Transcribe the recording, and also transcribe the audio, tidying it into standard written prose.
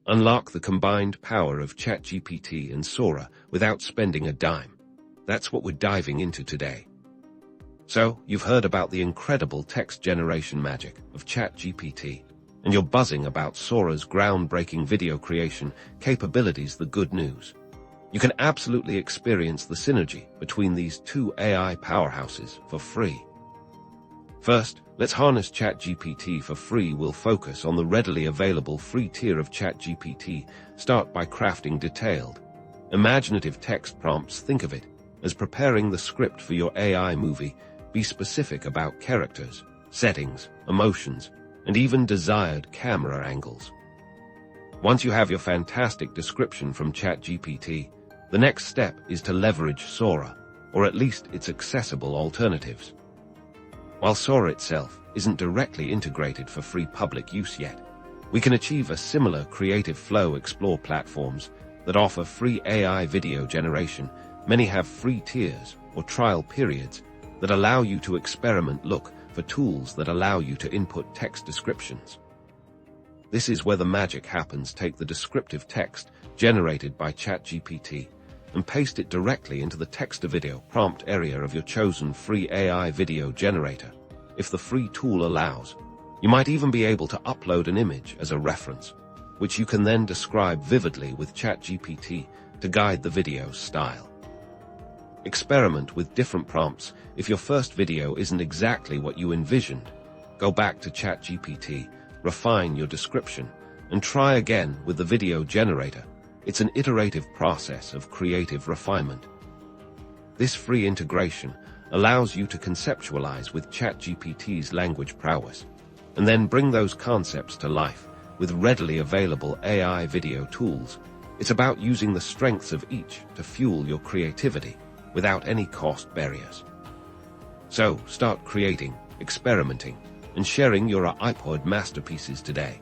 Unlock the combined power of ChatGPT and Sora without spending a dime. That's what we're diving into today. So, you've heard about the incredible text generation magic of ChatGPT, and you're buzzing about Sora's groundbreaking video creation capabilities. The good news: you can absolutely experience the synergy between these two AI powerhouses for free. First, let's harness ChatGPT for free. We'll focus on the readily available free tier of ChatGPT. Start by crafting detailed, imaginative text prompts. Think of it as preparing the script for your AI movie. Be specific about characters, settings, emotions, and even desired camera angles. Once you have your fantastic description from ChatGPT, the next step is to leverage Sora, or at least its accessible alternatives. While Sora itself isn't directly integrated for free public use yet, we can achieve a similar creative flow. Explore platforms that offer free AI video generation. Many have free tiers or trial periods that allow you to experiment. Look for tools that allow you to input text descriptions. This is where the magic happens. Take the descriptive text generated by ChatGPT and paste it directly into the text-to-video prompt area of your chosen free AI video generator. If the free tool allows, you might even be able to upload an image as a reference, which you can then describe vividly with ChatGPT to guide the video's style. Experiment with different prompts. If your first video isn't exactly what you envisioned, go back to ChatGPT, refine your description, and try again with the video generator. It's an iterative process of creative refinement. This free integration allows you to conceptualize with ChatGPT's language prowess, and then bring those concepts to life with readily available AI video tools. It's about using the strengths of each to fuel your creativity without any cost barriers. So, start creating, experimenting, and sharing your iPod masterpieces today.